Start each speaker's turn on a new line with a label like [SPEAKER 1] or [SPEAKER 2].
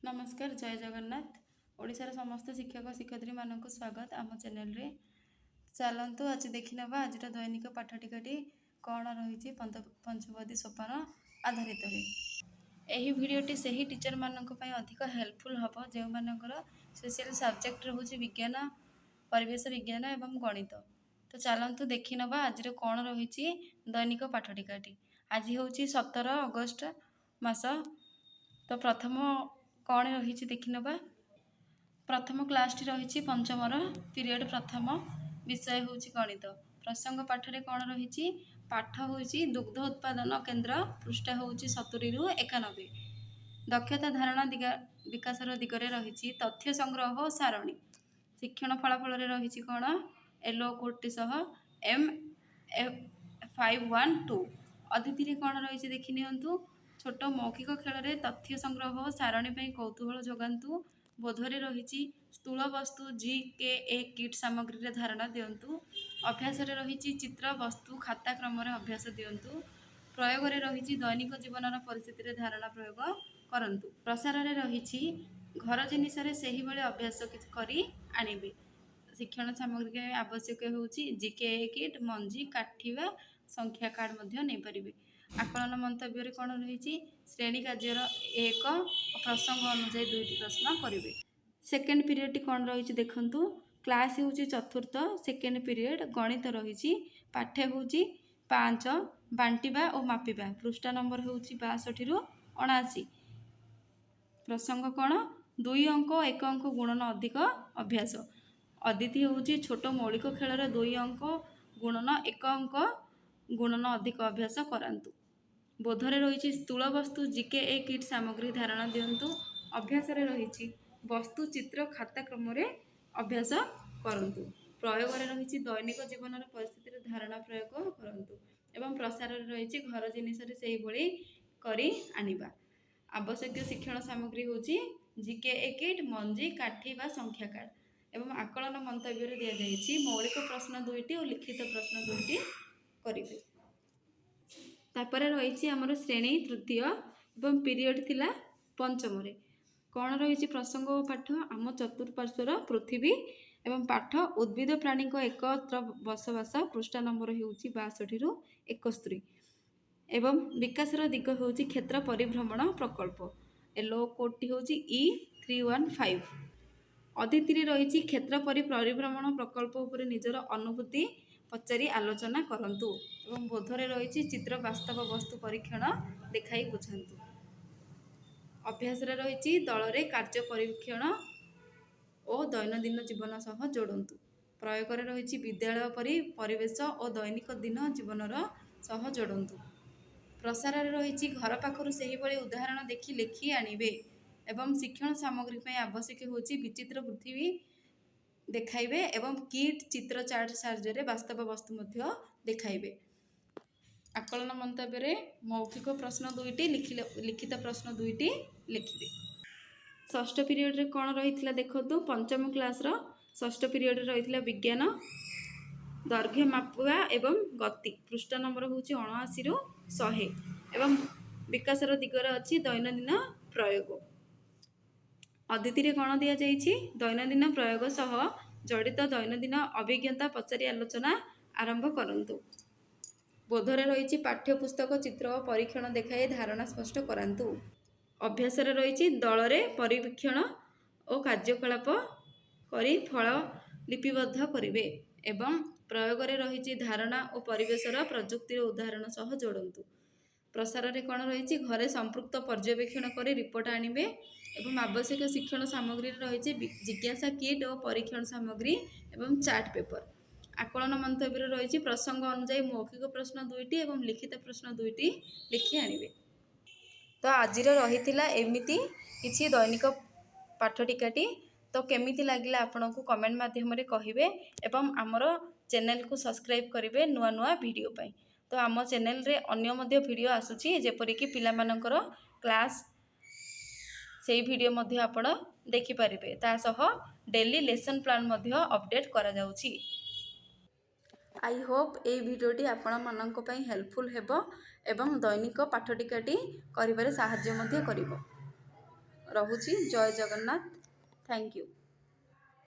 [SPEAKER 1] नमस्कार जय जगन्नाथ। ओडिशार समस्त शिक्षक शिक्षयित्री मानक स्वागत आम चैनल रे। चलतु आज देखने आज दैनिक पाठटिकाटी कौन रही पंचपदी सोपान आधारित यही भिडटी से ही टीचर मानक अधिक हेल्पफुल हम जो मानकर स्पेशल सब्जेक्ट रोचे विज्ञान परिवेश विज्ञान एवं गणित। तो चलतु देखी नवा आज कौन रही दैनिक पाठटिकाटी। आज हूँ 17 अगस्त मास। तो प्रथम कौन रही देखी नवा। प्रथम क्लास टी रही पंचमर पीरियड प्रथम विषय हूँ गणित। प्रसंग पाठरे कौन रही पाठ हूँ दुग्ध उत्पादन केन्द्र पृष्ठ हूँ 70 रु 91। दक्षता धारणा विकासर दिगरे रही तथ्य संग्रह सारणी। शिक्षण फलाफल रही कौन एलो कोटी सह M512। अतिथि कौन रही देखी नियंतु। छोट मौखिक खेल में तथ्य संग्रह सारणी पर कौतूहल जगातु। बोधरे रही स्थूल वस्तु GKA किट सामग्री धारणा दिंतु। अभ्यास रही चित्र वस्तु खाता क्रम अभ्यास दिंतु। प्रयोग रही दैनिक जीवन परिस्थिति धारणा प्रयोग करंतु। प्रसार रही घर जिनिस से अभ्यास करी आनिबे। शिक्षण सामग्री आवश्यक हूँ GKA किट मंजी काठिबा संख्या कार्ड नहीं पारे। आकलन मंतव्य कौन रही श्रेणी कार्यर एक प्रसंग अनुसार 2टी प्रश्न करेंगे। सेकेंड पीरियड कौन रही देखु। क्लास हूँ चतुर्थ सेकेंड पीरियड गणित रही पाठ्य हूँ 5 बांटिबा और मापिबा। पृष्ठा नंबर हूँ 62 रु 79। प्रसंग कौन 2 अंक 1 अंक गुणन अधिक अभ्यास। अतिथि हूँ छोट मौलिक खेल 2 अंक गुणन 1 अंक गुणन अधिक अभ्यास करांतु। बोधरे रही स्थूल वस्तु GKA किट सामग्री धारणा दिंतु। अभ्यास रही वस्तु चित्र खाता क्रम अभ्यास करंतु। प्रयोग रही दैनिक जीवन परिस्थिति धारणा प्रयोग करंतु। एवं प्रसार रही घर जिनिस से करी आनिबा। आवश्यक शिक्षण सामग्री हूँ GKA किट मंजी काठी बा संख्या कार्ड। एवं आकलन मंतव्य दि जाइए मौलिक प्रश्न 2टी और लिखित प्रश्न 2टी करेंगे। तापर रही आमर श्रेणी तृतीय एवं पीरियड थिला पंचम। कौन रही प्रसंग पाठ आम चतुर्पार्श्वर पृथ्वी एवं पाठ उद्भिद प्राणी एकत्र बसवास। पृष्ठा नंबर हूँ 62 रु 71। एवं विकासर दिग हूँ क्षेत्र परिभ्रमण प्रकल्प। एलो कोड हूँ E315। अतिथि रही क्षेत्र परिभ्रमण प्रकल्प उपर निजर अनुभूति पचारि आलोचना करंतु। एवं बोधरे रही चित्र वास्तव वस्तु परीक्षण देखाई बुझातु। अभ्यास रही दल रे कार्य परीक्षण और दैनंदिन जीवन सह जोड़तु। प्रयोग रही विद्यालय परी परिवेश और दैनिक दिन जीवन सह जोड़तु। प्रसार रही घर पाखर से उदाहरण देखि लिखि आनिबे। एवं शिक्षण सामग्री आवश्यक हूँ विचित्र पृथ्वी देखाइबे एवं किट चित्र चार्ट साहाय्य वास्तव वस्तु देखाइबे। आकलन मंतव्य मौखिक प्रश्न 2टी लिखित प्रश्न 2टी लिखिबे। षष्ठ पीरियड रे कौन रही देखो। पंचम क्लास षष्ठ पीरियड रही विज्ञान दैर्घ्य मापुआ एवं गति। पृष्ठा नंबर हूँ 79 रु 100। एवं विकासर दिगर अच्छी दैनंदिन प्रयोग। अतिथि कौन दि जाइए दैनंदिन प्रयोग सह जड़ित दैनंदिन अभिज्ञता पचारि आलोचना आरंभ करंतु। बोधरे रही पाठ्यपुस्तक चित्र और परीक्षण देखाई धारणा स्पष्ट करांतु। अभ्यास रही दल रे परीक्षण और कार्यकलाप करी फल लिपिबद्ध करेंगे। एवं प्रयोग रही धारणा और परिवेशर प्रजुक्तिर उदाहरण सह जोड़तु। प्रसार रे कौन रही घरे संपृक्त पर्यवेक्षण कर रिपोर्ट आनिबे। एवं आवश्यक शिक्षण सामग्री रही जिज्ञासा किट और परीक्षण सामग्री एवं चार्ट पेपर। आकलन मंतव्य रही प्रसंग अनुसार मौखिक प्रश्न 2टी एवं लिखित प्रश्न 2टी लिखि आनिबे। तो आज रही एमती किसी दैनिक पाठटिकाटी। तो केमिति लागिला आपन को कमेंट माध्यम रे कहिबे एवं आमर चैनल को सब्सक्राइब करेंगे नुआ नुआ वीडियो पाई। तो आम चैनल रे अन्य मध्य वीडियो आसुची जेपरिक पिला मानकर क्लास से वीडियो मध्य आपण देखि पारिबे। ता सह डेली लेसन प्लान मध्य अपडेट करा जाउची। आई होप ए वीडियोटी आपण मानक पई हेल्पफुल हेबो एवं दैनिक पाठटिकाटी करिबारे साहाय्य मध्य करिवो। ରହୁଛି। ଜୟ ଜଗନ୍ନାଥ। Thank you.